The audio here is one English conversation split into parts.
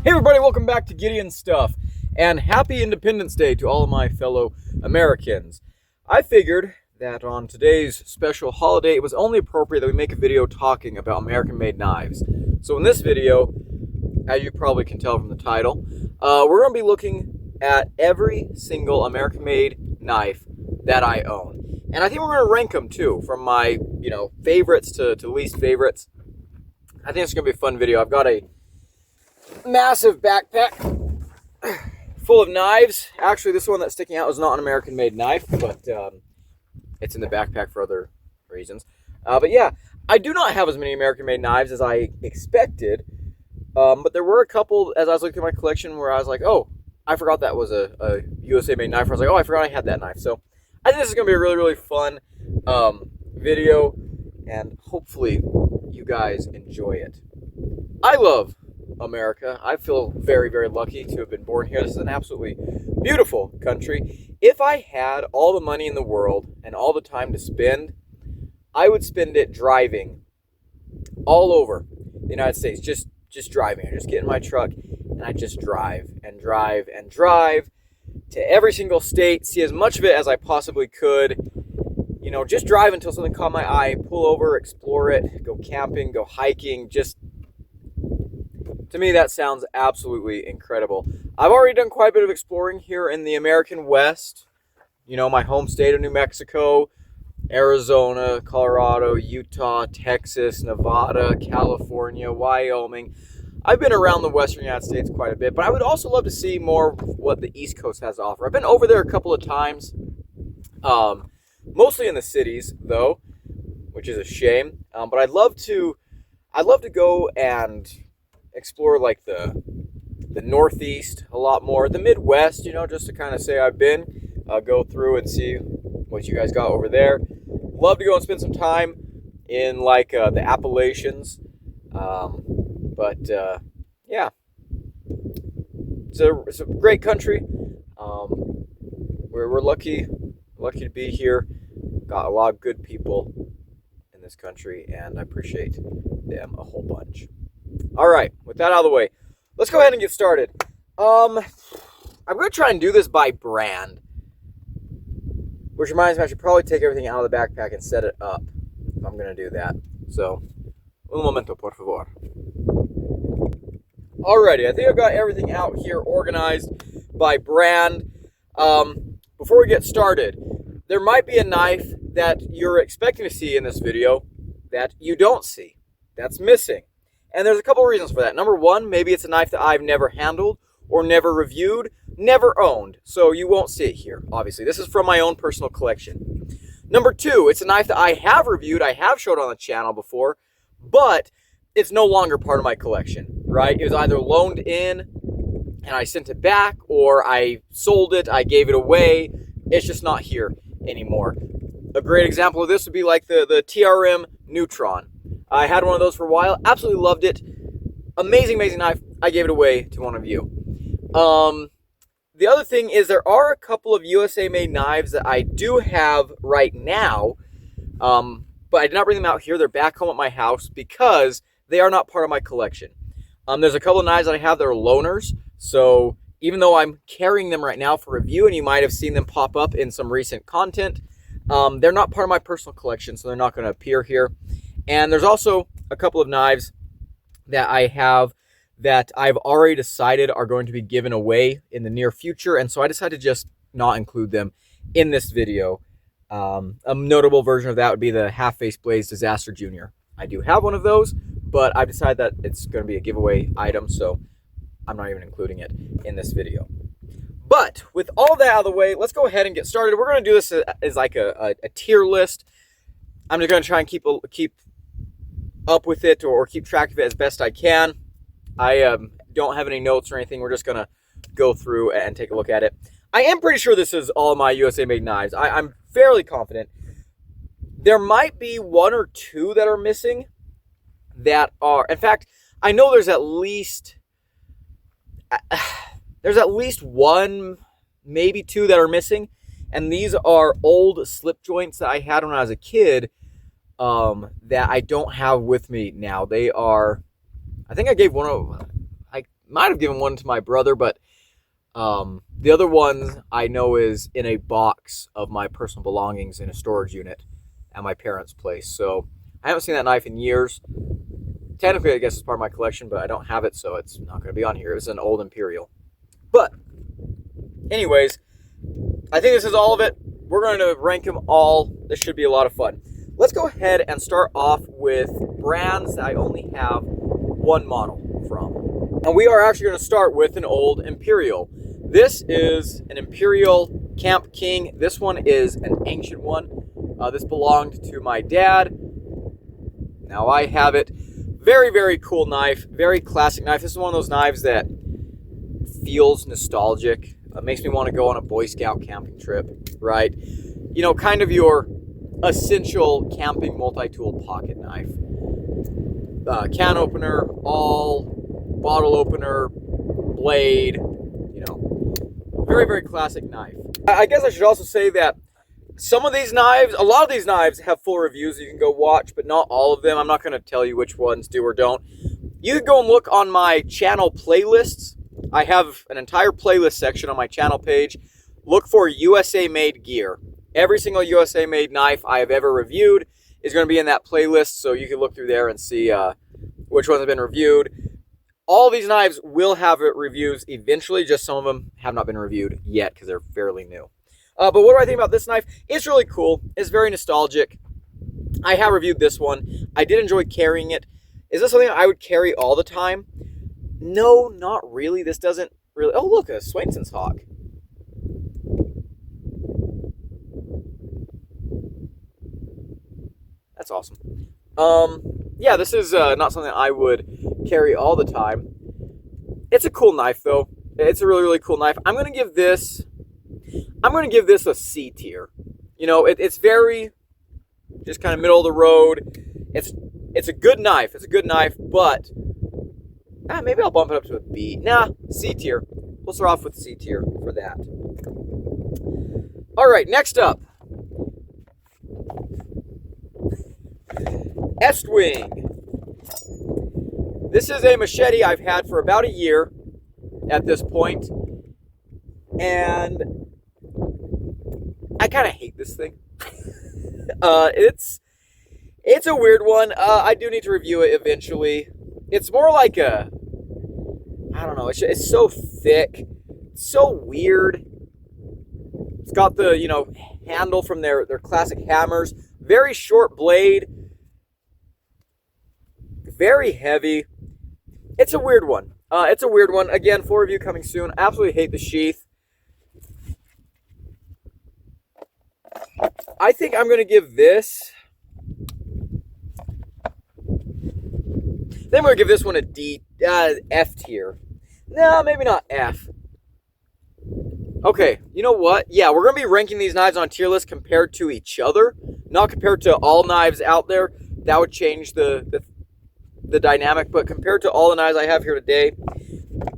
Hey everybody, welcome back to Gideon Stuff, and happy Independence Day to all of my fellow Americans. I figured that on today's special holiday, it was only appropriate that we make a video talking about American-made knives. So in this video, as you probably can tell from the title, we're going to be looking at every single American-made knife that I own. And I think we're going to rank them too, from my favorites to least favorites. I think it's going to be a fun video. I've got a massive backpack full of knives. Actually, this one that's sticking out is not an American-made knife, but it's in the backpack for other reasons. But yeah, I do not have as many American-made knives as I expected, but there were a couple, as I was looking at my collection, where I was like, oh, I forgot that was a USA-made knife. I was like, oh, I forgot I had that knife. So I think this is going to be a really, really fun video, and hopefully you guys enjoy it. I love America. I feel very, very lucky to have been born here. This is an absolutely beautiful country. If I had all the money in the world and all the time to spend, I would spend it driving all over the United States. Just driving. I just get in my truck and I just drive and drive and drive to every single state, see as much of it as I possibly could. Just drive until something caught my eye, pull over, explore it, go camping, go hiking. To me, that sounds absolutely incredible. I've already done quite a bit of exploring here in the American West. My home state of New Mexico, Arizona, Colorado, Utah, Texas, Nevada, California, Wyoming. I've been around the Western United States quite a bit, but I would also love to see more of what the East Coast has to offer. I've been over there a couple of times, mostly in the cities, though, which is a shame. But I'd love to go and explore like the Northeast a lot more, the Midwest, just to kind of say I've been, go through and see what you guys got over there. Love to go and spend some time in like the Appalachians, yeah, it's a great country. We're lucky to be here. Got a lot of good people in this country, and I appreciate them a whole bunch. All right, with that out of the way, let's go ahead and get started. I'm going to try and do this by brand, which reminds me I should probably take everything out of the backpack and set it up if I'm going to do that. So, un momento, por favor. Alrighty, I think I've got everything out here organized by brand. Before we get started, there might be a knife that you're expecting to see in this video that you don't see, that's missing. And there's a couple of reasons for that. Number one, maybe it's a knife that I've never handled or never reviewed, never owned. So you won't see it here, obviously. This is from my own personal collection. Number two, it's a knife that I have reviewed, I have showed on the channel before, but it's no longer part of my collection, right? It was either loaned in and I sent it back, or I sold it, I gave it away. It's just not here anymore. A great example of this would be like the TRM Neutron. I had one of those for a while, absolutely loved it. Amazing, amazing knife. I gave it away to one of you. The other thing is there are a couple of USA-made knives that I do have right now, but I did not bring them out here. They're back home at my house because they are not part of my collection. There's a couple of knives that I have that are loaners, so even though I'm carrying them right now for review, and you might have seen them pop up in some recent content, they're not part of my personal collection, so they're not going to appear here. And there's also a couple of knives that I have that I've already decided are going to be given away in the near future, and so I decided to just not include them in this video. A notable version of that would be the Half-Face Blaze Disaster Junior. I do have one of those, but I've decided that it's going to be a giveaway item, so I'm not even including it in this video. But with all that out of the way, let's go ahead and get started. We're going to do this as like a tier list. I'm just going to try and keep up with it or keep track of it as best I can. I don't have any notes or anything. We're just going to go through and take a look at it. I am pretty sure this is all my USA-made knives. I'm fairly confident. There might be one or two that are missing that are... In fact, I know there's at least one, maybe two that are missing. And these are old slip joints that I had when I was a kid that I don't have with me now. They are, I think I gave one of, might have given one to my brother, but the other one I know is in a box of my personal belongings in a storage unit at my parents' place. So I haven't seen that knife in years. Technically, I guess it's part of my collection, but I don't have it, so it's not going to be on here. It's an old Imperial. But anyways, I think this is all of it. We're going to rank them all. This should be a lot of fun. Let's go ahead and start off with brands that I only have one model from. And we are actually going to start with an old Imperial. This is an Imperial Camp King. This one is an ancient one. This belonged to my dad. Now I have it. Very, very cool knife. Very classic knife. This is one of those knives that feels nostalgic. Makes me want to go on a Boy Scout camping trip, right? You know, kind of your essential camping multi-tool pocket knife. Can opener, awl, bottle opener, blade, you know. Very, very classic knife. I guess I should also say that some of these knives, a lot of these knives have full reviews you can go watch, but not all of them. I'm not going to tell you which ones do or don't. You can go and look on my channel playlists. I have an entire playlist section on my channel page. Look for USA made gear. Every single USA made knife I have ever reviewed is going to be in that playlist, so you can look through there and see which ones have been reviewed. All these knives will have reviews eventually, just some of them have not been reviewed yet because they're fairly new. But what do I think about this knife? It's really cool. It's very nostalgic. I have reviewed this one. I did enjoy carrying it. Is this something I would carry all the time? No, not really. This doesn't really... Oh, look, a Swainson's Hawk. That's awesome. Yeah, this is not something I would carry all the time. It's a cool knife, though. It's a really, really cool knife. I'm going to give this a C tier. You know, it's very just kind of middle of the road. It's a good knife. It's a good knife, but maybe I'll bump it up to a B. Nah, C tier. We'll start off with C tier for that. All right, next up. Estwing. This is a machete I've had for about a year at this point, and I kind of hate this thing. It's a weird one. I do need to review it eventually. It's more like I don't know. It's so thick, it's so weird. It's got the handle from their classic hammers. Very short blade. Very heavy. It's a weird one. It's a weird one. Again, full review coming soon. Absolutely hate the sheath. I think I'm going to give this... Then we're going to give this one a D, F tier. No, maybe not F. Okay, you know what? Yeah, we're going to be ranking these knives on tier list compared to each other. Not compared to all knives out there. That would change the dynamic, but compared to all the knives I have here today,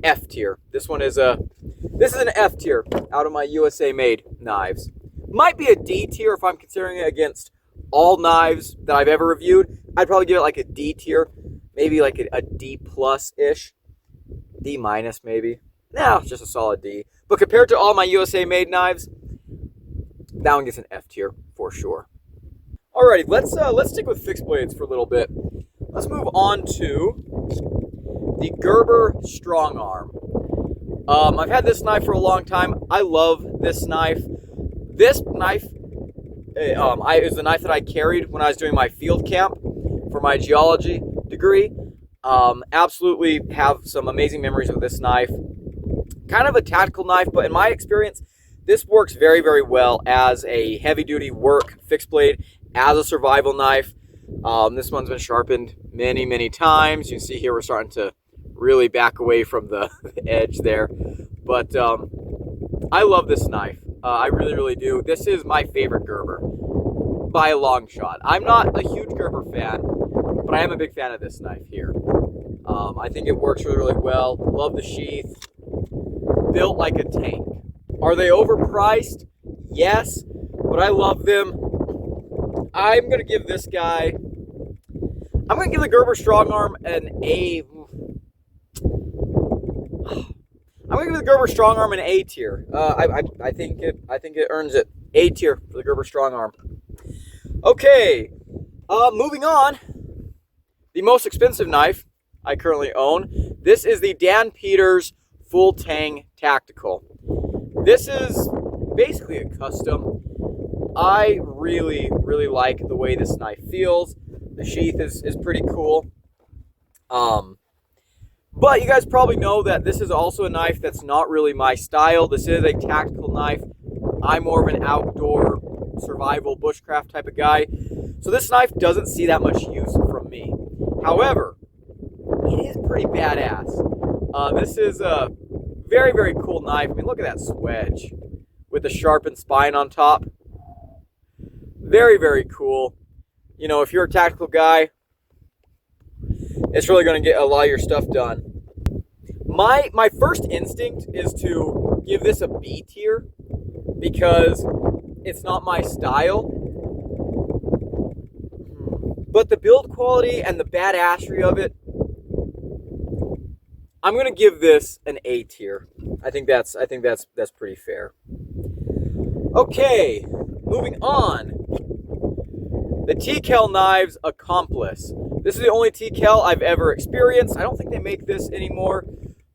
F tier. This is an F tier out of my USA made knives. Might be a D tier if I'm considering it against all knives that I've ever reviewed. I'd probably give it like a D tier, maybe like a D plus ish, D minus maybe. No, it's just a solid D. But compared to all my USA made knives, that one gets an F tier for sure. Alrighty, let's stick with fixed blades for a little bit. Let's move on to the Gerber Strong Arm. I've had this knife for a long time. I love this knife. This knife is the knife that I carried when I was doing my field camp for my geology degree. Absolutely have some amazing memories with this knife. Kind of a tactical knife, but in my experience, this works very, very well as a heavy-duty work fixed blade, as a survival knife. This one's been sharpened many, many times. You can see here we're starting to really back away from the edge there. But I love this knife. I really, really do. This is my favorite Gerber by a long shot. I'm not a huge Gerber fan, but I am a big fan of this knife here. I think it works really, really well. Love the sheath. Built like a tank. Are they overpriced? Yes, but I love them. I'm going to give this guy... I'm going to give the Gerber Strong Arm an A. I'm gonna give the Gerber Strong Arm an A tier. I think it earns it. A tier for the Gerber Strong Arm. Okay, moving on. The most expensive knife I currently own. This is the Dan Peters Full Tang Tactical. This is basically a custom. I really like the way this knife feels. The sheath is pretty cool. But you guys probably know that this is also a knife that's not really my style. This is a tactical knife. I'm more of an outdoor survival bushcraft type of guy. So this knife doesn't see that much use from me. However, it is pretty badass. This is a very cool knife. I mean, look at that swedge with the sharpened spine on top. Very cool. You know, if you're a tactical guy, it's really going to get a lot of your stuff done. My first instinct is to give this a B tier because it's not my style. But the build quality and the badassery of it, I'm going to give this an A tier. I think that's pretty fair. Okay, moving on. The TKL Knives Accomplice. This is the only TKL I've ever experienced. I don't think they make this anymore.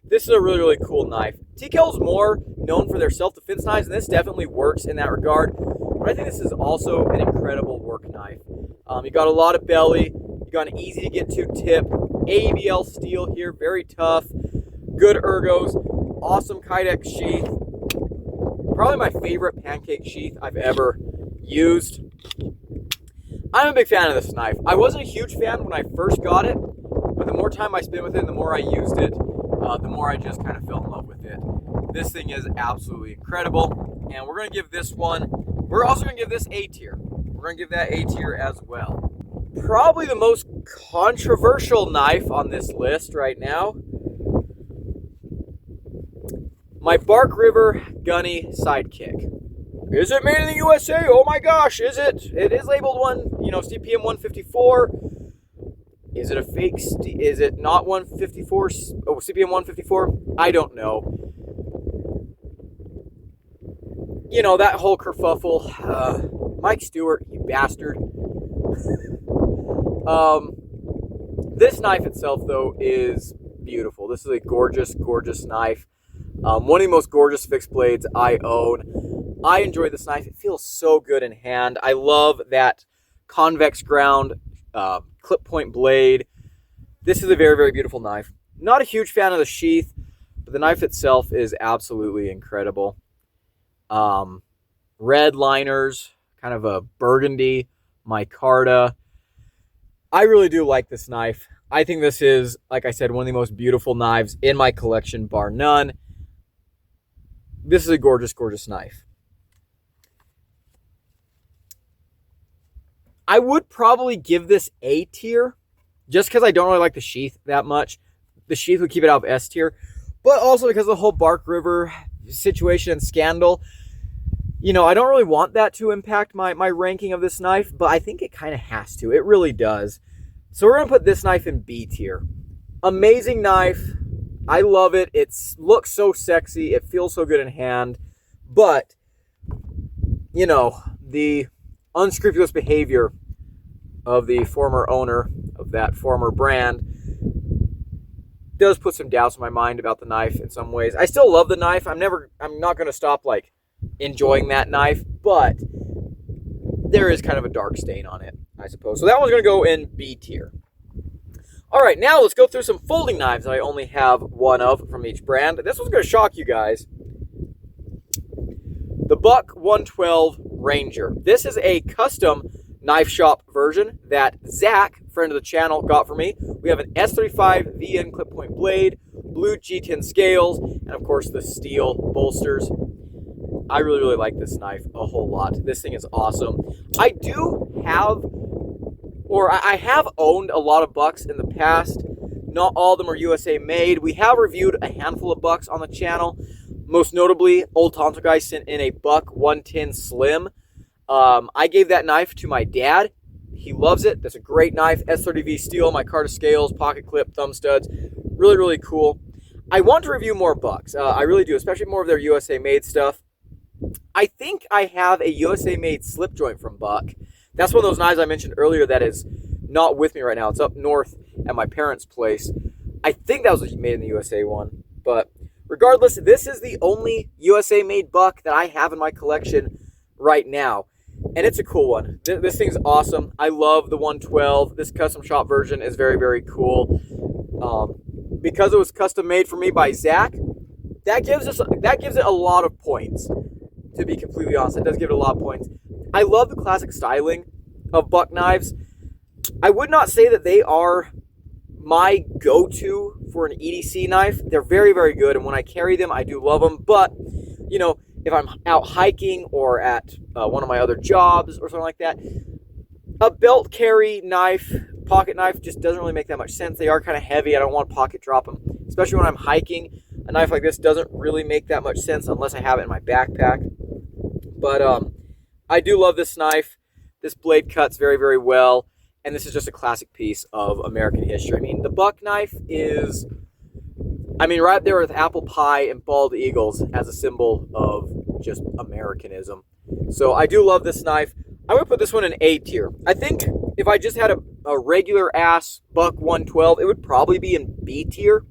This is a really cool knife. TKL is more known for their self-defense knives, and this definitely works in that regard. But I think this is also an incredible work knife. You got a lot of belly. You got an easy to get to tip. ABL steel here, very tough. Good ergos. Awesome Kydex sheath. Probably my favorite pancake sheath I've ever used. I'm a big fan of this knife. I wasn't a huge fan when I first got it, but the more time I spent with it and the more I used it, the more I just kind of fell in love with it. This thing is absolutely incredible, and we're going to give this one, we're also going to give this A tier. We're going to give that A tier as well. Probably the most controversial knife on this list right now, my Bark River Gunny Sidekick. Is it made in the USA? Oh my gosh, is it? It is labeled CPM 154. Is it a fake? Is it not 154? Oh, CPM 154? I don't know. You know, that whole kerfuffle. Mike Stewart, you bastard. This knife itself, though, is beautiful. This is a gorgeous knife. One of the most gorgeous fixed blades I own. I enjoy this knife. It feels so good in hand. I love that convex ground clip point blade. This is a very beautiful knife. Not a huge fan of the sheath, but the knife itself is absolutely incredible. Red liners, kind of a burgundy micarta. I really do like this knife. I think this is, like I said, one of the most beautiful knives in my collection, bar none. This is a gorgeous knife. I would probably give this A tier, just because I don't really like the sheath that much. The sheath would keep it out of S tier, but also because of the whole Bark River situation and scandal. You know, I don't really want that to impact my ranking of this knife, but I think it kind of has to. It really does. So we're going to put this knife in B tier. Amazing knife. I love it. It looks so sexy. It feels so good in hand. But, you know, the unscrupulous behavior of the former owner of that former brand does put some doubts in my mind about the knife in some ways. I still love the knife. I'm not going to stop like enjoying that knife, but there is kind of a dark stain on it, I suppose. So that one's going to go in B tier. All right, now let's go through some folding knives that I only have one of from each brand. This one's going to shock you guys. The Buck 112 Ranger. This is a custom knife shop version that Zach, friend of the channel, got for me. We have an S35 VN clip point blade, blue G10 scales, and of course the steel bolsters. I really like this knife a whole lot. This thing is awesome. I have owned a lot of Bucks in the past. Not all of them are USA made. We have reviewed a handful of Bucks on the channel. Most notably, Old Tonto Guy sent in a Buck 110 Slim. I gave that knife to my dad. He loves it. That's a great knife. S30V steel, micarta scales, pocket clip, thumb studs. Really cool. I want to review more bucks. I really do, especially more of their USA made stuff. I think I have a USA made slip joint from Buck. That's one of those knives I mentioned earlier that is not with me right now. It's up north at my parents' place. I think that was made in the USA one. But regardless, this is the only USA made buck that I have in my collection right now. And it's a cool one. This thing's awesome. I love the 112. This custom shop version is very, very cool. Because it was custom made for me by Zach, that gives it a lot of points. To be completely honest, it does give it a lot of points. I love the classic styling of buck knives. I would not say that they are my go-to for an EDC knife. They're very, very good, and when I carry them, I do love them. But, you know, if I'm out hiking or at one of my other jobs or something like that, a belt carry knife, pocket knife, just doesn't really make that much sense. They are kind of heavy. I don't want to pocket drop them, especially when I'm hiking. A knife like this doesn't really make that much sense unless I have it in my backpack. But I do love this knife. This blade cuts very, very well. And this is just a classic piece of American history. I mean, the buck knife is, I mean, right there with apple pie and bald eagles as a symbol of just Americanism. So I do love this knife. I'm going to put this one in A tier. I think if I just had a regular ass Buck 112, it would probably be in B tier.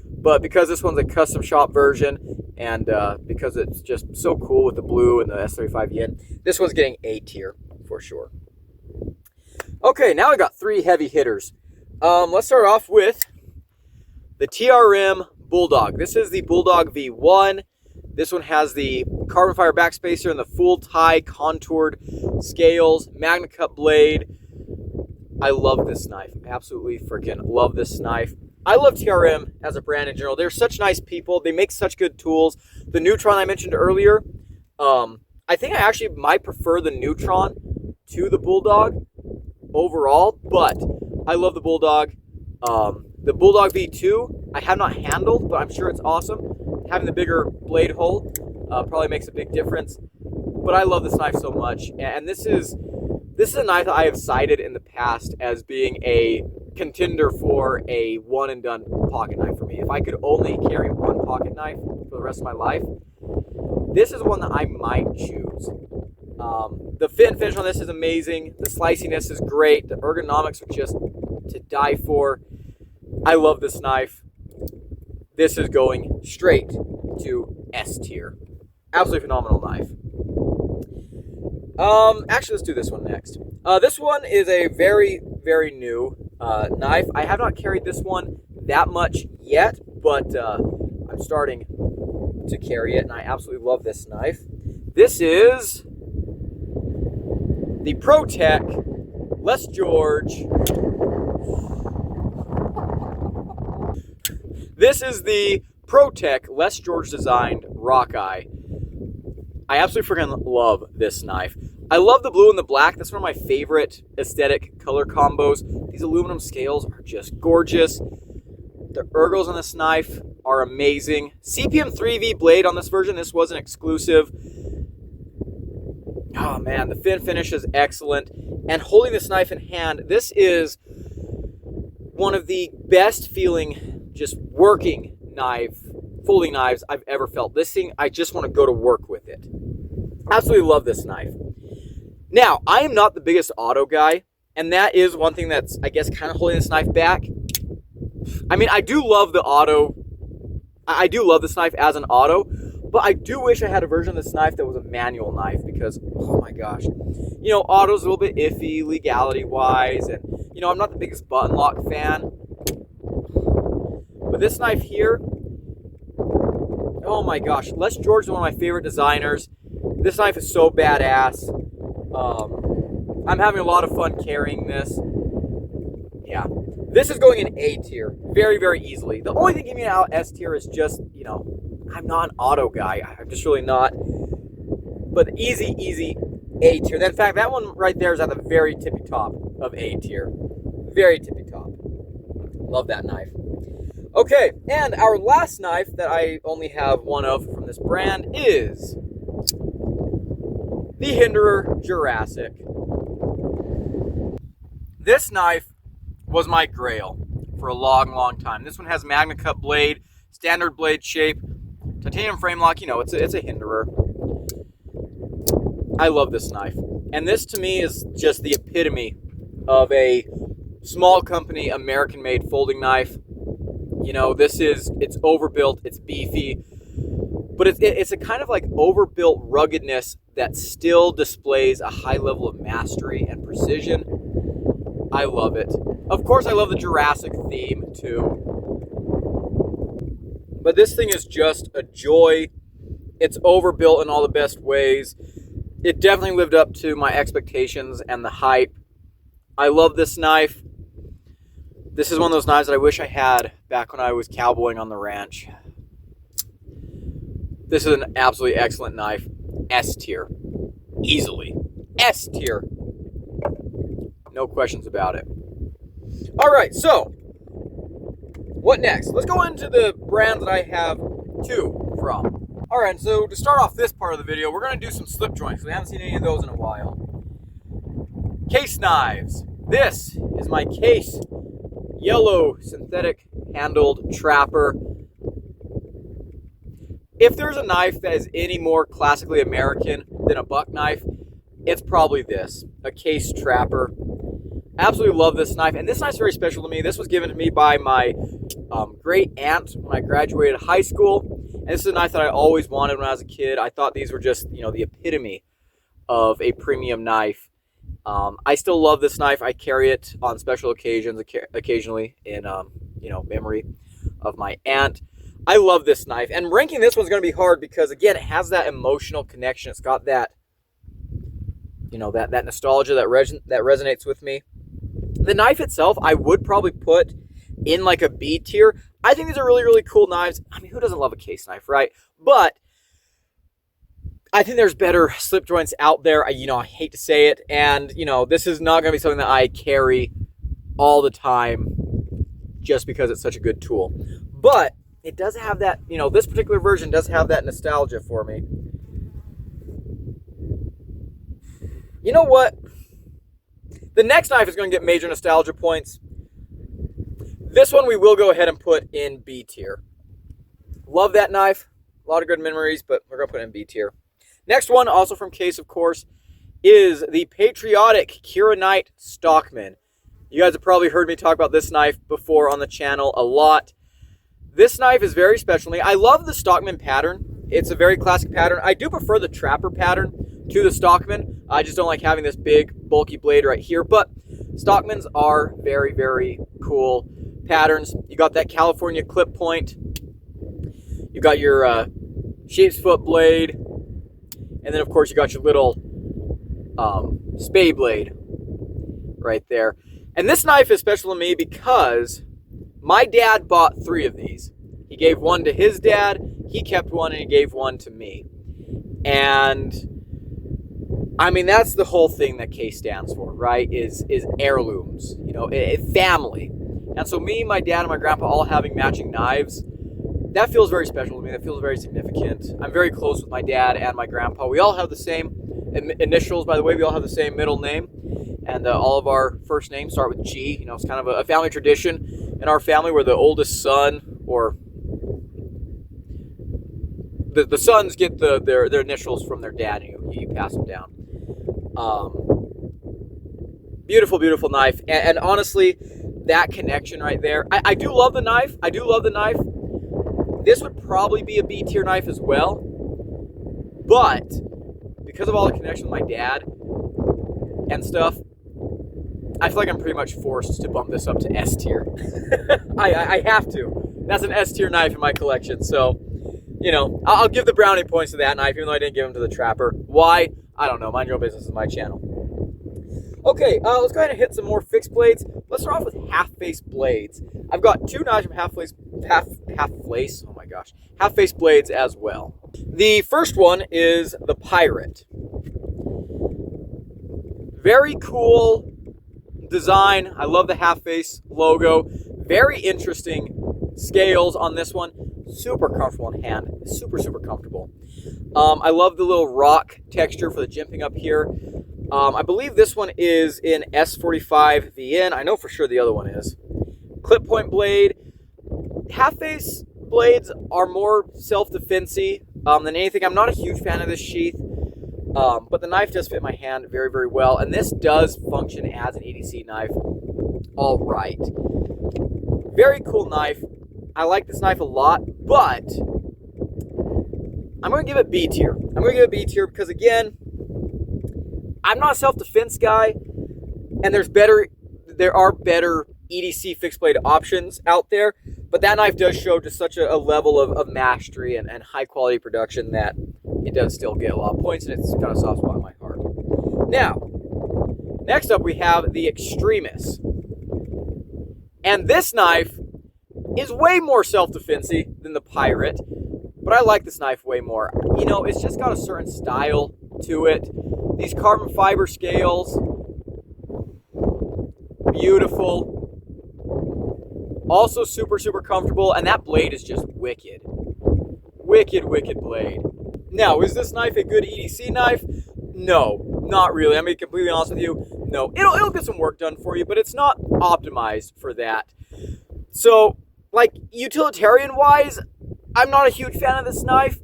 But because this one's a custom shop version, and because it's just so cool with the blue and the S35 Yin, this one's getting A tier for sure. Okay, now I got three heavy hitters. Let's start off with the TRM Bulldog. This is the Bulldog V1. This one has the carbon fiber backspacer and the full tie contoured scales, Magna Cut blade. I love this knife. Absolutely freaking love this knife. I love TRM as a brand in general. They're such nice people. They make such good tools. The Neutron I mentioned earlier, I think I actually might prefer the Neutron to the Bulldog overall, but I love the Bulldog. The Bulldog V2 I have not handled, but I'm sure it's awesome. Having the bigger blade hole probably makes a big difference. But I love this knife so much, and this is a knife that I have cited in the past as being a contender for a one and done pocket knife for me. If I could only carry one pocket knife for the rest of my life, this is one that I might choose. The fit and finish on this is amazing. The sliciness is great. The ergonomics are just to die for. I love this knife. This is going straight to S tier. Absolutely phenomenal knife. Actually, let's do this one next. This one is a very, very new knife. I have not carried this one that much yet, but I'm starting to carry it, and I absolutely love this knife. This is the ProTech Les George. This is the ProTech Les George designed Rockeye. I absolutely freaking love this knife. I love the blue and the black. That's one of my favorite aesthetic color combos. These aluminum scales are just gorgeous. The ergos on this knife are amazing. CPM 3V blade on this version. This was an exclusive. Oh man, the fin finish is excellent. And holding this knife in hand, this is one of the best feeling, just working folding knives I've ever felt. This thing, I just want to go to work with it. Absolutely love this knife. Now, I am not the biggest auto guy, and that is one thing that's, I guess, kind of holding this knife back. I mean, I do love the auto. I do love this knife as an auto, but I do wish I had a version of this knife that was a manual knife because, oh my gosh. You know, auto's a little bit iffy legality-wise, and, you know, I'm not the biggest button lock fan. But this knife here, oh my gosh. Les George is one of my favorite designers. This knife is so badass. I'm having a lot of fun carrying this. Yeah. This is going in A tier very, very easily. The only thing giving me out S tier is just, you know, I'm not an auto guy. I'm just really not. But easy, easy A tier. In fact, that one right there is at the very tippy top of A tier. Very tippy top. Love that knife. Okay, and our last knife that I only have one of from this brand is the Hinderer Jurassic. This knife was my grail for a long, long time. This one has Magna Cut blade. It's standard blade shape, titanium frame lock. You know, it's a Hinderer. I love this knife, and this to me is just the epitome of a small company, American-made folding knife. You know, it's overbuilt, it's beefy, but it's a kind of like overbuilt ruggedness that still displays a high level of mastery and precision. I love it. Of course, I love the Jurassic theme too. But this thing is just a joy. It's overbuilt in all the best ways. It definitely lived up to my expectations and the hype. I love this knife. This is one of those knives that I wish I had back when I was cowboying on the ranch. This is an absolutely excellent knife. S tier. Easily. S tier. No questions about it. All right, so what next? Let's go into the brands that I have two from. All right, so to start off this part of the video, we're going to do some slip joints. We haven't seen any of those in a while. Case knives. This is my Case yellow synthetic handled trapper. If there's a knife that is any more classically American than a buck knife, it's probably this, a Case trapper. Absolutely love this knife, and this knife's very special to me. This was given to me by my great aunt when I graduated high school, and this is a knife that I always wanted when I was a kid. I thought these were just, you know, the epitome of a premium knife. I still love this knife. I carry it on special occasions, occasionally in, you know, memory of my aunt. I love this knife, and ranking this one's going to be hard because, again, it has that emotional connection. It's got that, you know, that nostalgia that resonates with me. The knife itself, I would probably put in like a B tier. I think these are really, really cool knives. I mean, who doesn't love a Case knife, right? But I think there's better slip joints out there. You know, I hate to say it. And, you know, this is not going to be something that I carry all the time just because it's such a good tool. But it does have that, you know, this particular version does have that nostalgia for me. You know what? The next knife is going to get major nostalgia points. This one we will go ahead and put in B tier. Love that knife. A lot of good memories, but we're going to put it in B tier. Next one, also from Case, of course, is the patriotic Kira Knight Stockman. You guys have probably heard me talk about this knife before on the channel a lot. This knife is very special to me. I love the Stockman pattern. It's a very classic pattern. I do prefer the Trapper pattern to the Stockman. I just don't like having this big, bulky blade right here. But Stockmans are very, very cool patterns. You got that California clip point. You got your sheep's foot blade. And then, of course, you got your little spade blade right there. And this knife is special to me because my dad bought 3 of these. He gave one to his dad, he kept one, and he gave one to me. And I mean, that's the whole thing that Case stands for, right? Is heirlooms, you know, family. And so me, my dad, and my grandpa all having matching knives, that feels very special to me. That feels very significant. I'm very close with my dad and my grandpa. We all have the same initials, by the way. We all have the same middle name. And all of our first names start with G. You know, it's kind of a family tradition in our family where the oldest son, or the sons get their initials from their dad, and you pass them down. Beautiful, beautiful knife. And honestly, that connection right there. I do love the knife. I do love the knife. This would probably be a B tier knife as well. But because of all the connection with my dad and stuff, I feel like I'm pretty much forced to bump this up to S tier. I have to. That's an S tier knife in my collection. So, you know, I'll give the brownie points to that knife, even though I didn't give them to the Trapper. Why? I don't know. Mind your own business. Is my channel. Okay, let's go ahead and hit some more fixed blades. Let's start off with half-face blades. I've got 2 knives from half-face blades as well. The first one is the Pirate. Very cool design. I love the half-face logo. Very interesting scales on this one. Super comfortable in hand. Super, super comfortable. I love the little rock texture for the jimping up here. I believe this one is in S45VN. I know for sure the other one is. Clip point blade. Half-face blades are more self-defense-y than anything. I'm not a huge fan of this sheath, but the knife does fit my hand very, very well, and this does function as an EDC knife. All right. Very cool knife. I like this knife a lot, but I'm going to give it B tier. I'm going to give it B tier because, again, I'm not a self-defense guy, and there are better EDC fixed blade options out there, but that knife does show just such a level of mastery and high quality production that it does still get a lot of points, and it's got a soft spot in my heart. Now, next up we have the Extremis. And this knife is way more self-defense-y than the Pirate, but I like this knife way more. You know, it's just got a certain style to it. These carbon fiber scales, beautiful. Also super, super comfortable, and that blade is just wicked. Wicked, wicked blade. Now, is this knife a good EDC knife? No, not really. I'm going to be completely honest with you. No, it'll get some work done for you, but it's not optimized for that. So, like, utilitarian-wise, I'm not a huge fan of this knife,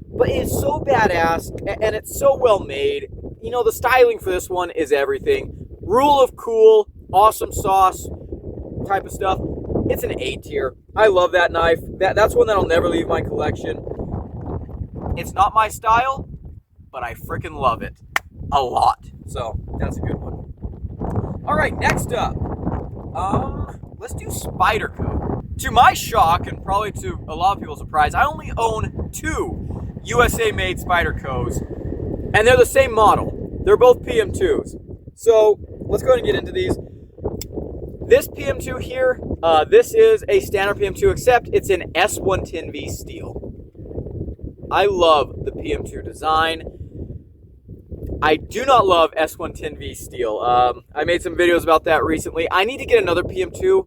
but it is so badass, and it's so well made. You know, the styling for this one is everything. Rule of cool, awesome sauce type of stuff. It's an A tier. I love that knife. That's one that'll never leave my collection. It's not my style, but I freaking love it a lot. So that's a good one. All right, next up, let's do Spyderco. To my shock, and probably to a lot of people's surprise, I only own 2 USA-made Spydercos, and they're the same model. They're both PM2s. So let's go ahead and get into these. This PM2 here, this is a standard PM2, except it's in S110V steel. I love the PM2 design. I do not love S110V steel. I made some videos about that recently. I need to get another PM2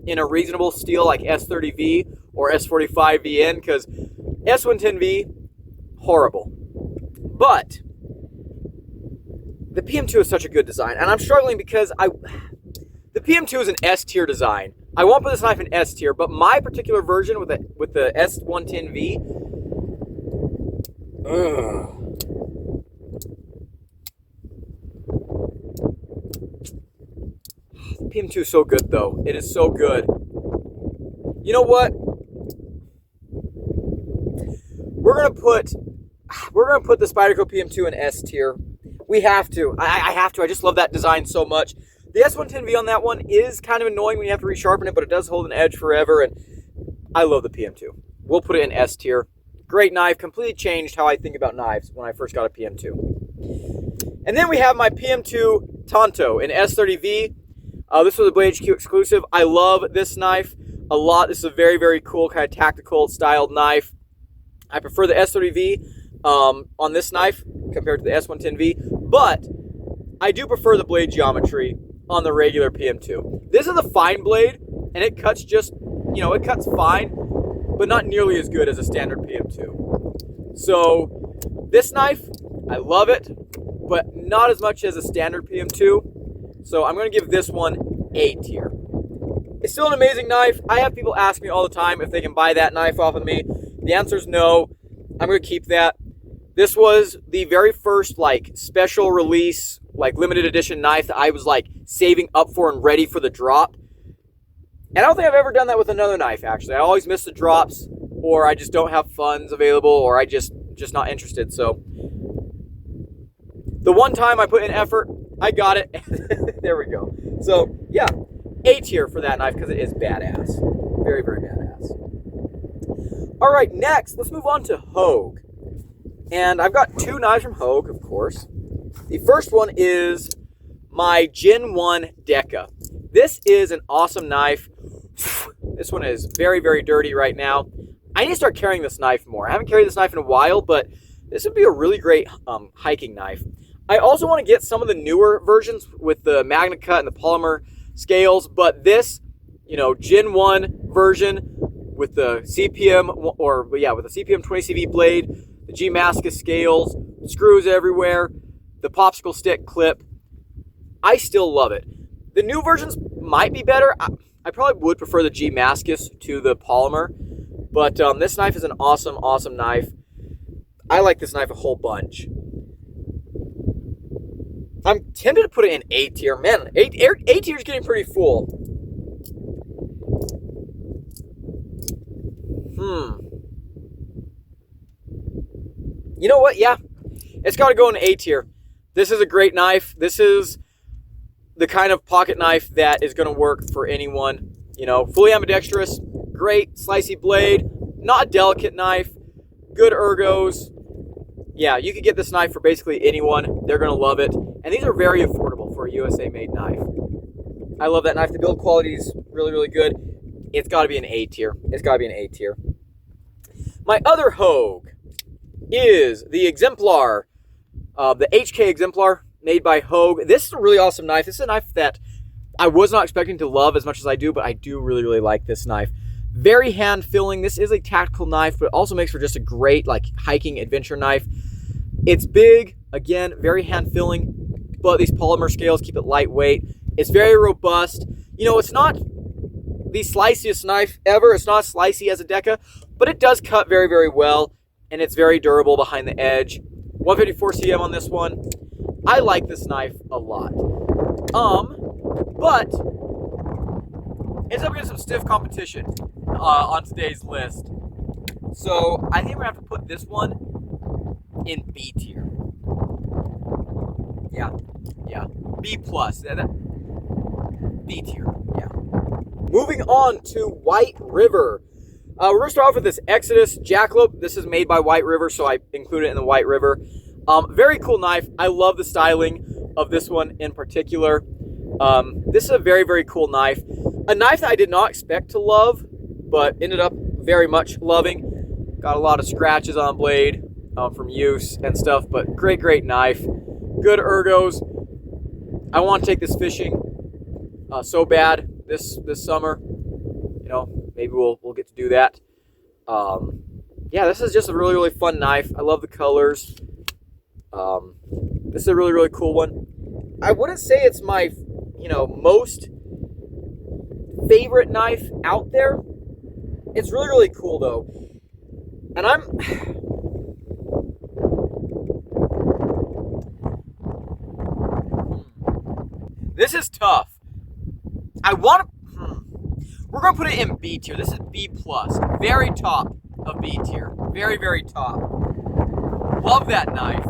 in a reasonable steel like S30V or S45VN, because S110V, horrible. But the PM2 is such a good design, and I'm struggling because the PM2 is an S tier design. I won't put this knife in S tier, but my particular version with the S110V, the PM2 is so good, though. It is so good. You know what? We're gonna put the Spyderco PM2 in S tier. We have to. I have to. I just love that design so much. The S110V on that one is kind of annoying when you have to resharpen it, but it does hold an edge forever, and I love the PM2. We'll put it in S tier. Great knife. Completely changed how I think about knives when I first got a PM2. And then we have my PM2 Tonto in S30V. This was a Blade HQ exclusive. I love this knife a lot. This is a very, very cool kind of tactical styled knife. I prefer the S30V on this knife compared to the S110V, but I do prefer the blade geometry on the regular PM2. This is a fine blade, and it cuts just, it cuts fine, but not nearly as good as a standard PM2. So this knife, I love it, but not as much as a standard PM2. So I'm going to give this one A tier. It's still an amazing knife. I have people ask me all the time if they can buy that knife off of me. The answer is no. I'm going to keep that. This was the very first special release, limited edition knife that I was saving up for and ready for the drop. And I don't think I've ever done that with another knife, actually. I always miss the drops, or I just don't have funds available, or I just not interested. So the one time I put in effort, I got it. There we go. So yeah, A tier for that knife because it is badass. Very, very badass. All right, next, let's move on to Hogue. And I've got 2 knives from Hogue, of course. The first one is my Gen 1 Deca. This is an awesome knife. This one is very, very dirty right now. I need to start carrying this knife more. I haven't carried this knife in a while, but this would be a really great hiking knife. I also want to get some of the newer versions with the Magna Cut and the polymer scales, but this, Gen 1 version with the CPM, with the CPM 20CV blade, the G Mascis scales, screws everywhere, the popsicle stick clip, I still love it. The new versions might be better. I probably would prefer the G Mascis to the polymer, But this knife is an awesome, awesome knife. I like this knife a whole bunch. I'm tempted to put it in A tier. Man, A tier is getting pretty full. You know what? Yeah, it's got to go in A tier. This is a great knife. This is the kind of pocket knife that is going to work for anyone. You know, fully ambidextrous, great slicey blade, not a delicate knife, good ergos. Yeah, you could get this knife for basically anyone. They're going to love it. And these are very affordable for a USA-made knife. I love that knife. The build quality is really, really good. It's got to be an A tier. It's got to be an A tier. My other Hogue is the Exemplar, the HK Exemplar made by Hogue. This is a really awesome knife. This is a knife that I was not expecting to love as much as I do, but I do really, really like this knife. Very hand-filling. This is a tactical knife, but it also makes for just a great like hiking adventure knife. It's big, again, very hand-filling, but these polymer scales keep it lightweight. It's very robust. You know, it's not the sliciest knife ever. It's not slicey as a Deca, but it does cut very, very well, and it's very durable behind the edge. 154 cm on this one. I like this knife a lot. But ends up getting some stiff competition on today's list. So I think we're gonna have to put this one in B tier. Yeah, B plus. B tier. Yeah. Moving on to White River. We're gonna start off with this Exodus Jackalope. This is made by White River, so I included it in the White River. Very cool knife. I love the styling of this one in particular. This is a very, very cool knife. A knife that I did not expect to love, but ended up very much loving. Got a lot of scratches on the blade from use and stuff, but great, great knife. Good ergos. I want to take this fishing so bad this summer. You know, maybe we'll get to do that. Yeah, this is just a really, really fun knife. I love the colors. This is a really, really cool one. I wouldn't say it's my, most favorite knife out there. It's really, really cool though. And this is tough. We're going to put it in B tier. This is B plus. Very top of B tier. Very, very top. Love that knife.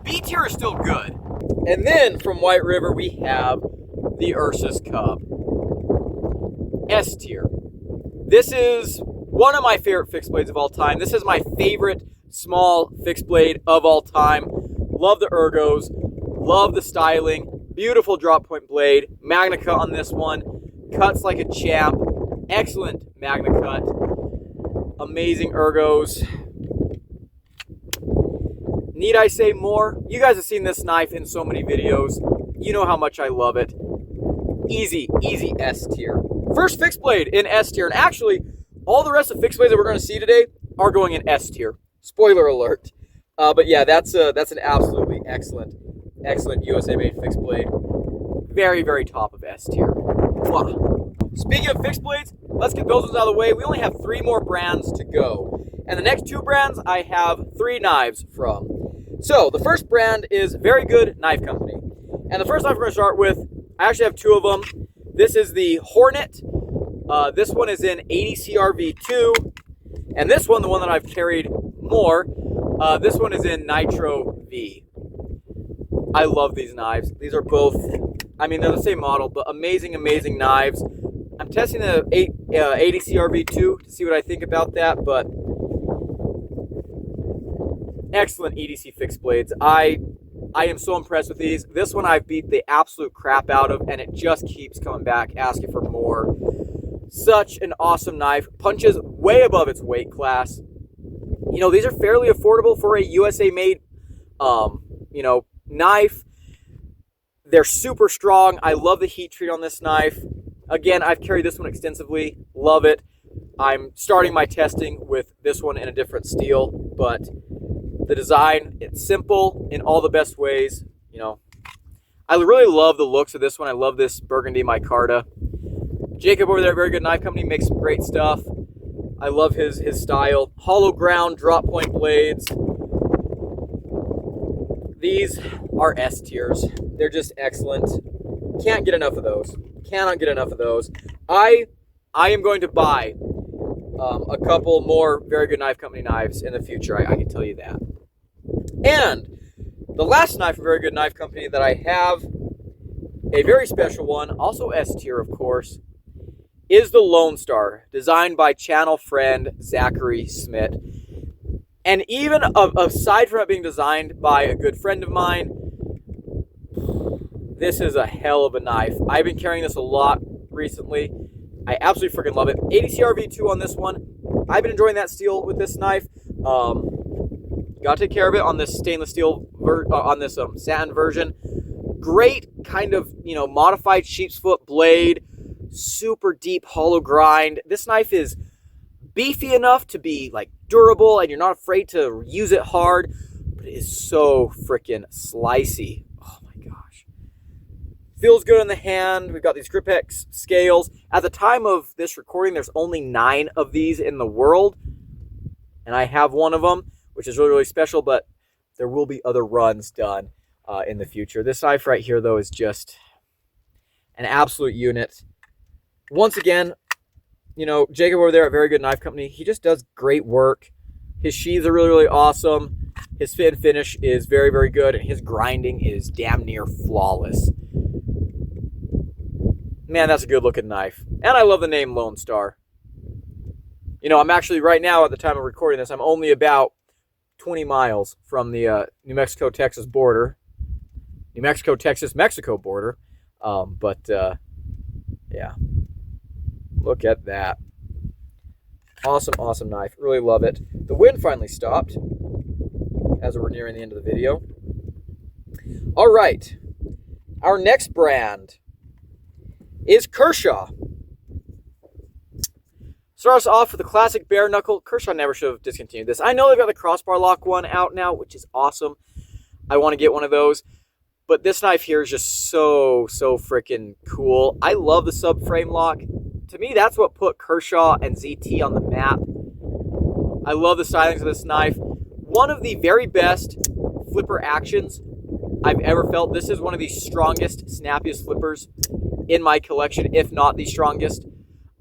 B tier is still good. And then from White River, we have the Ursus Cub. S tier. This is one of my favorite fixed blades of all time. This is my favorite small fixed blade of all time. Love the ergos. Love the styling. Beautiful drop point blade. Magna cut on this one. Cuts like a champ. Excellent Magna cut. Amazing ergos. Need I say more? You guys have seen this knife in so many videos. You know how much I love it. Easy, easy S tier. First fixed blade in S tier. And actually, all the rest of fixed blades that we're going to see today are going in S tier. Spoiler alert. But yeah, that's an absolutely excellent USA-made fixed blade. Very, very top of S tier. Wow. Speaking of fixed blades, let's get those ones out of the way. We only have 3 more brands to go. And the next 2 brands, I have 3 knives from. So, the first brand is Very Good Knife Company. And the first knife we're going to start with, I actually have 2 of them. This is the Hornet. This one is in 80 CRV2. And this one, the one that I've carried more, this one is in Nitro V. I love these knives. These are both, they're the same model, but amazing, amazing knives. I'm testing the 80 CRV2 to see what I think about that, but excellent EDC fixed blades. I am so impressed with these. This one I've beat the absolute crap out of, and it just keeps coming back, asking for more. Such an awesome knife. Punches way above its weight class. You know, these are fairly affordable for a USA-made, knife. They're super strong. I love the heat treat on this knife. Again, I've carried this one extensively. Love it. I'm starting my testing with this one in a different steel, but the design, it's simple in all the best ways. You know, I really love the looks of this one. I love this burgundy micarta. Jacob over there at Very Good Knife Company makes some great stuff. I love his style. Hollow ground drop point blades. These are S tiers. They're just excellent. Can't get enough of those. Cannot get enough of those. I am going to buy a couple more Very Good Knife Company knives in the future. I can tell you that. And the last knife from Very Good Knife Company that I have, a very special one, also S tier, of course, is the Lone Star, designed by channel friend Zachary Smith. And even aside from it being designed by a good friend of mine, this is a hell of a knife. I've been carrying this a lot recently. I absolutely freaking love it. ADCR V2 on this one. I've been enjoying that steel with this knife. Got to take care of it on this stainless steel, on this satin version. Great kind of, modified sheep's foot blade. Super deep hollow grind. This knife is beefy enough to be like durable and you're not afraid to use it hard, but it is so freaking slicey. Oh my gosh. Feels good in the hand. We've got these Grip-X scales. At the time of this recording, there's only 9 of these in the world, and I have one of them, which is really, really special, but there will be other runs done in the future. This knife right here, though, is just an absolute unit. Once again, Jacob over there at Very Good Knife Company, he just does great work. His sheaths are really, really awesome. His fit and finish is very, very good, and his grinding is damn near flawless. Man, that's a good-looking knife. And I love the name Lone Star. I'm actually, right now, at the time of recording this, I'm only about 20 miles from the New Mexico-Texas border. New Mexico-Texas-Mexico border. Yeah. Look at that. Awesome, awesome knife. Really love it. The wind finally stopped as we're nearing the end of the video. All right. Our next brand is Kershaw. Start us off with the classic bare knuckle. Kershaw never should have discontinued this. I know they've got the crossbar lock one out now, which is awesome. I want to get one of those. But this knife here is just so freaking cool. I love the subframe lock. To me, that's what put Kershaw and ZT on the map. I love the stylings of this knife. One of the very best flipper actions I've ever felt. This is one of the strongest, snappiest flippers in my collection, if not the strongest.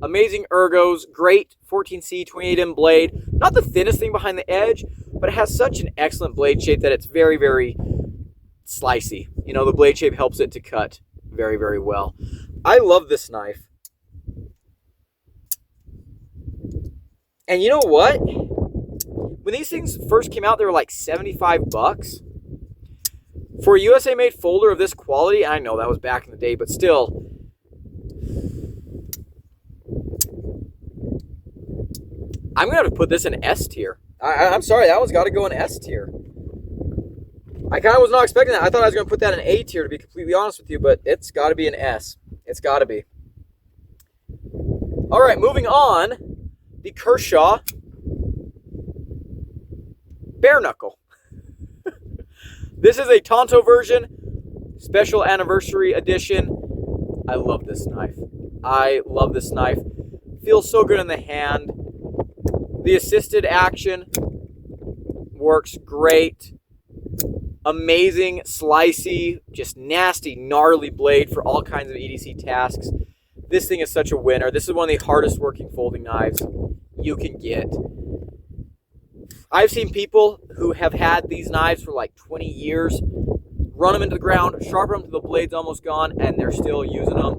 Amazing ergos, great 14C 28M blade. Not the thinnest thing behind the edge, but it has such an excellent blade shape that it's very, very slicey. The blade shape helps it to cut very, very well. I love this knife. And you know what? When these things first came out, they were like 75 bucks. For a USA-made folder of this quality, I know that was back in the day, but still, I'm going to have to put this in S tier. I'm sorry, that one's got to go in S tier. I kind of was not expecting that. I thought I was going to put that in A tier, to be completely honest with you, but it's got to be an S. It's got to be. All right, moving on. The Kershaw bare knuckle. This is a Tonto version, special anniversary edition. I love this knife. I love this knife. Feels so good in the hand. The assisted action works great. Amazing, slicey, just nasty, gnarly blade for all kinds of EDC tasks. This thing is such a winner. This is one of the hardest working folding knives you can get. I've seen people who have had these knives for like 20 years, run them into the ground, sharpen them till the blade's almost gone, and they're still using them.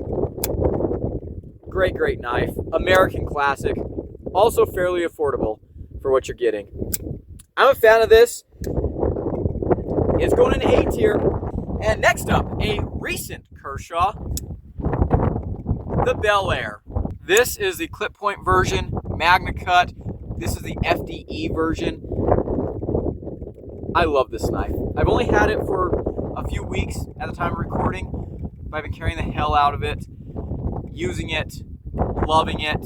Great, great knife. American classic. Also fairly affordable for what you're getting. I'm a fan of this. It's going in A tier. And next up, a recent Kershaw, the Bel Air. This is the clip point version, Magna Cut. This is the FDE version. I love this knife. I've only had it for a few weeks at the time of recording, but I've been carrying the hell out of it, using it, loving it.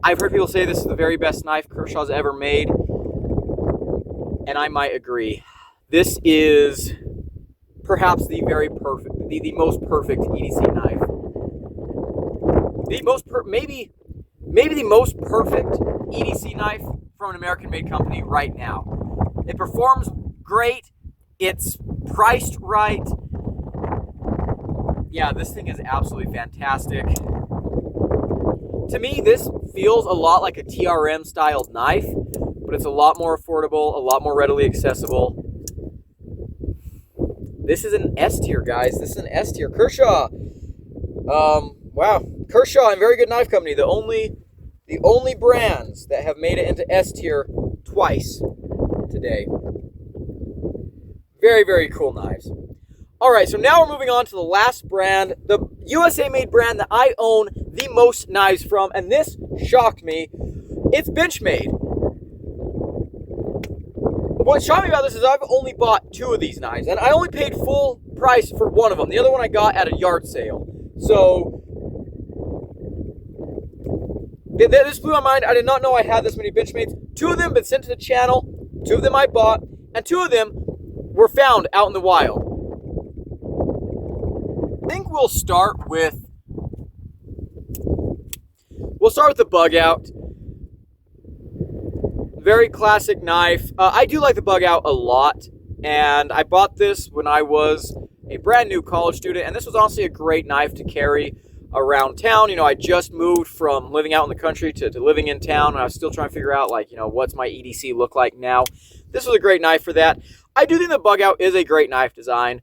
I've heard people say this is the very best knife Kershaw's ever made, and I might agree. This is perhaps the very perfect, the most perfect EDC knife. The most, maybe maybe the most perfect EDC knife from an American-made company right now. It performs great. It's priced right. Yeah, this thing is absolutely fantastic. To me, this feels a lot like a TRM styled knife, but it's a lot more affordable, a lot more readily accessible. This is an S tier, guys. This is an S tier. Kershaw. Wow. Kershaw and Very Good Knife Company, the only brands that have made it into S tier twice today. Very, very cool knives. All right, so now we're moving on to the last brand, the USA-made brand that I own the most knives from, and this shocked me. It's Benchmade. What shocked me about this is I've only bought 2 of these knives, and I only paid full price for one of them. The other one I got at a yard sale. So this blew my mind. I did not know I had this many Benchmades. 2 of them have been sent to the channel. 2 of them I bought, and 2 of them were found out in the wild. I think we'll start with the Bug Out. Very classic knife. I do like the Bug Out a lot, and I bought this when I was a brand new college student, and this was honestly a great knife to carry around town. You know, I just moved from living out in the country to living in town, and I was still trying to figure out, like, you know, what's my EDC look like now. This was a great knife for that. I do think the Bug Out is a great knife design.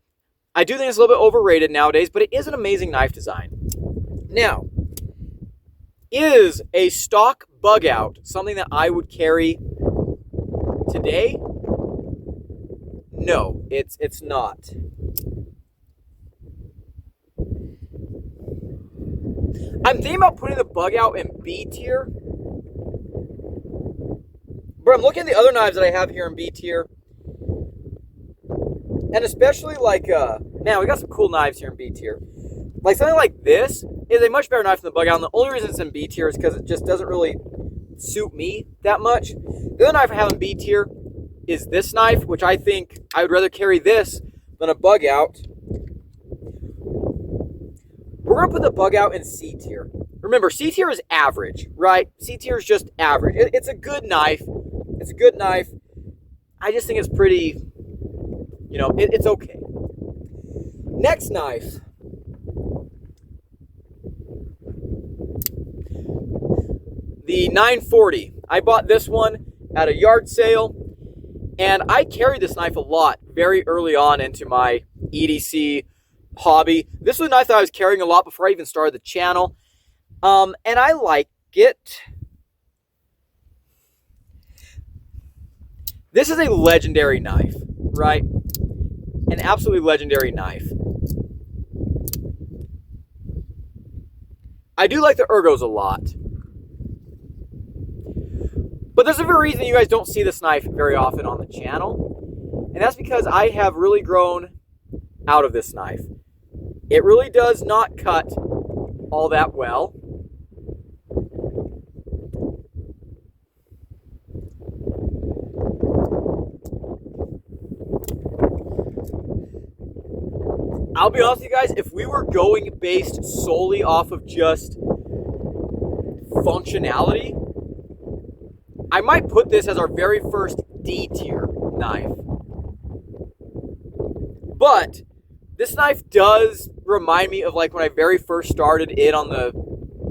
I do think it's a little bit overrated nowadays, but it is an amazing knife design. Now, is a stock Bug Out something that I would carry today? No, it's not. I'm thinking about putting the Bug Out in B tier, but I'm looking at the other knives that I have here in B tier, and especially like, man, we got some cool knives here in B tier. Like something like this is a much better knife than the Bug Out, and the only reason it's in B tier is because it just doesn't really suit me that much. The other knife I have in B tier is this knife, which I think I would rather carry this than a Bug Out. We're going to put the Bug Out in C tier. Remember, C tier is average, right? C tier is just average. It's a good knife. It's a good knife. I just think it's pretty, you know, it's okay. Next knife. The 940. I bought this one at a yard sale, and I carried this knife a lot very early on into my EDC hobby. This was a knife that I was carrying a lot before I even started the channel, and I like it. This is a legendary knife, right? An absolutely legendary knife. I do like the ergos a lot. But there's a very reason you guys don't see this knife very often on the channel, and that's because I have really grown out of this knife. It really does not cut all that well. I'll be honest with you guys, if we were going based solely off of just functionality, I might put this as our very first D tier knife. But this knife does remind me of like when I very first started in on the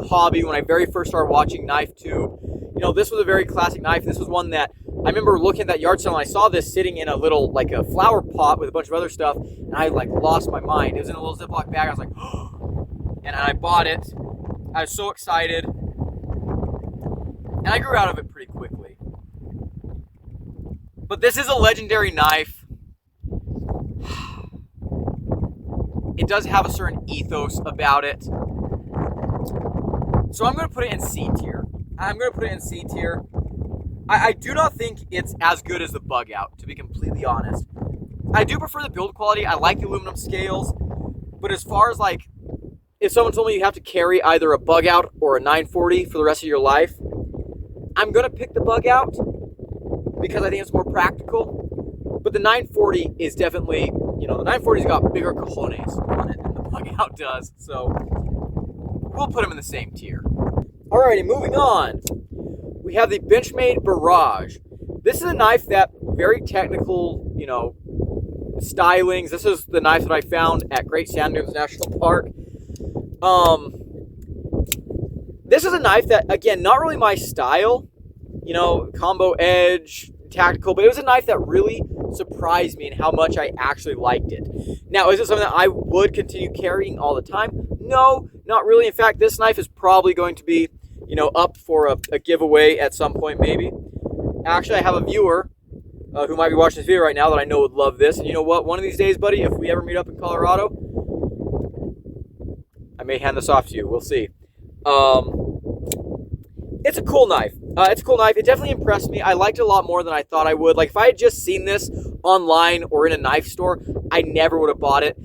hobby, when I very first started watching KnifeTube. You know, this was a very classic knife. This was one that I remember looking at that yard sale and I saw this sitting in a little, like a flower pot with a bunch of other stuff, and I like lost my mind. It was in a little Ziploc bag. I was like, oh, and I bought it. I was so excited. And I grew out of it pretty quickly. But this is a legendary knife. It does have a certain ethos about it. So I'm going to put it in C tier. I do not think it's as good as the Bug Out, to be completely honest. I do prefer the build quality. I like the aluminum scales. But as far as like, if someone told me you have to carry either a Bug Out or a 940 for the rest of your life, I'm going to pick the Bug Out because I think it's more practical. But the 940 is definitely, you know, the 940's got bigger cojones on it than the Bug Out does. So we'll put them in the same tier. Alrighty, moving on. We have the Benchmade Barrage. This is a knife that very technical, stylings. This is the knife that I found at Great Sand Dunes National Park. This is a knife that, again, not really my style, combo edge, tactical, but it was a knife that really surprised me in how much I actually liked it. Now, is it something that I would continue carrying all the time? No, not really. In fact, this knife is probably going to be, up for a giveaway at some point, maybe. Actually, I have a viewer who might be watching this video right now that I know would love this. And you know what? One of these days, buddy, if we ever meet up in Colorado, I may hand this off to you. We'll see. It's a cool knife. It definitely impressed me. I liked it a lot more than I thought I would. Like, if I had just seen this online or in a knife store, I never would have bought it.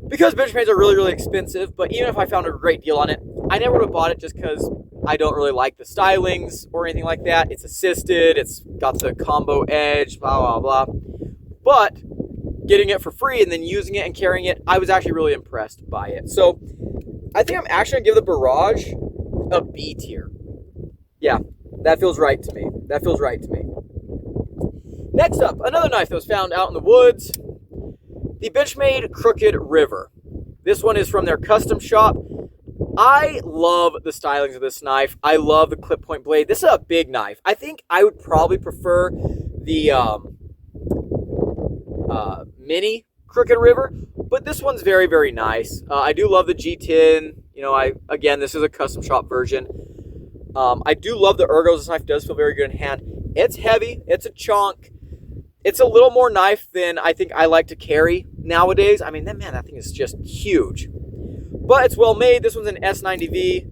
Because Benchmades are really, really expensive. But even if I found a great deal on it, I never would have bought it just because I don't really like the stylings or anything like that. It's assisted. It's got the combo edge, blah, blah, blah. But getting it for free and then using it and carrying it, I was actually really impressed by it. So I think I'm actually going to give the Barrage a B tier. Yeah, that feels right to me. Next up, another knife that was found out in the woods. The Benchmade Crooked River. This one is from their custom shop. I love the stylings of this knife. I love the clip point blade. This is a big knife. I think I would probably prefer the mini Crooked River, but this one's very, very nice. I do love the G10. Again, this is a custom shop version. I do love the ergos. This knife does feel very good in hand. It's heavy. It's a chunk. It's a little more knife than I think I like to carry nowadays. I mean, that thing is just huge. But it's well made. This one's an S90V.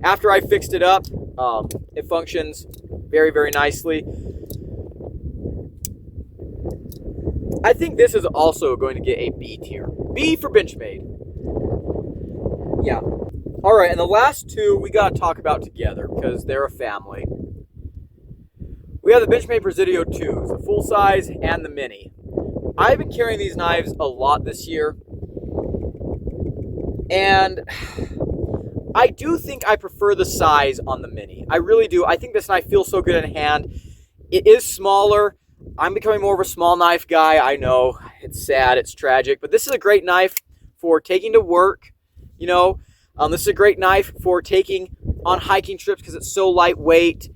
After I fixed it up, it functions very, very nicely. I think this is also going to get a B tier. B for Benchmade. Yeah. All right, and the last two we got to talk about together because they're a family. We have the Benchmade Presidio 2s, the full size and the mini. I've been carrying these knives a lot this year, and I do think I prefer the size on the mini. I really do. I think this knife feels so good in hand. It is smaller. I'm becoming more of a small knife guy. I know, it's sad, it's tragic, but this is a great knife for taking to work. This is a great knife for taking on hiking trips because it's so lightweight.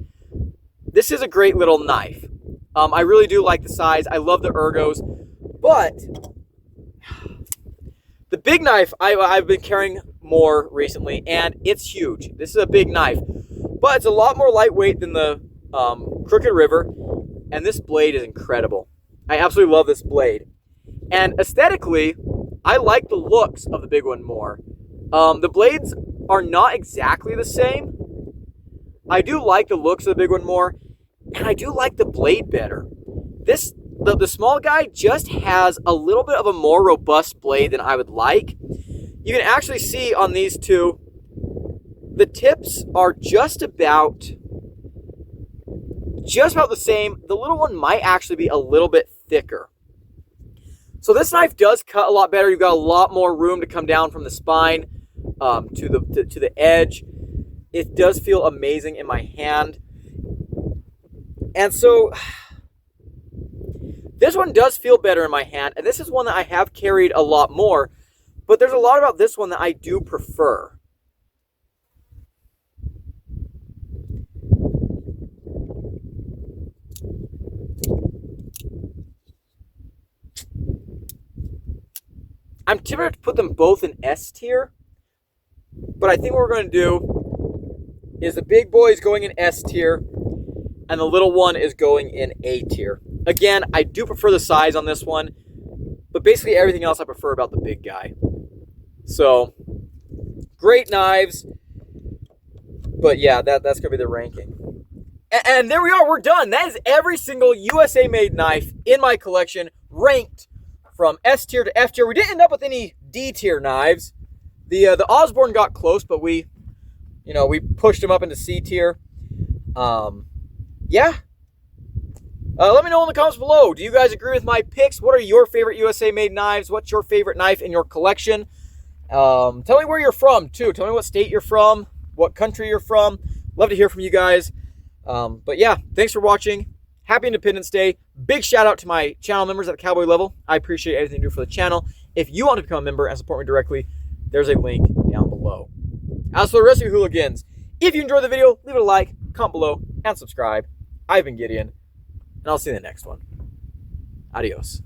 This is a great little knife. I really do like the size. I love the ergos. But the big knife I've been carrying more recently, and it's huge. This is a big knife. But it's a lot more lightweight than the Crooked River. And this blade is incredible. I absolutely love this blade. And aesthetically, I like the looks of the big one more. The blades are not exactly the same. I do like the looks of the big one more, and I do like the blade better. The small guy just has a little bit of a more robust blade than I would like. You can actually see on these two, the tips are just about the same. The little one might actually be a little bit thicker. So this knife does cut a lot better. You've got a lot more room to come down from the spine to the edge. It does feel amazing in my hand. And so this one does feel better in my hand. And this is one that I have carried a lot more. But there's a lot about this one that I do prefer. I'm tempted to put them both in S tier, but I think what we're going to do is the big boy is going in S tier, and the little one is going in A tier. Again, I do prefer the size on this one, but basically everything else I prefer about the big guy. So, great knives, but yeah, that's going to be the ranking. And there we are, we're done. That is every single USA-made knife in my collection ranked from S tier to F tier. We didn't end up with any D tier knives. The Osborne got close, but we pushed him up into C tier. Yeah. Let me know in the comments below. Do you guys agree with my picks? What are your favorite USA-made knives? What's your favorite knife in your collection? Tell me where you're from, too. Tell me what state you're from, what country you're from. Love to hear from you guys. But yeah, thanks for watching. Happy Independence Day. Big shout out to my channel members at the Cowboy level. I appreciate everything you do for the channel. If you want to become a member and support me directly, there's a link down below. As for the rest of you hooligans, if you enjoyed the video, leave it a like, comment below, and subscribe. I've been Gideon, and I'll see you in the next one. Adios.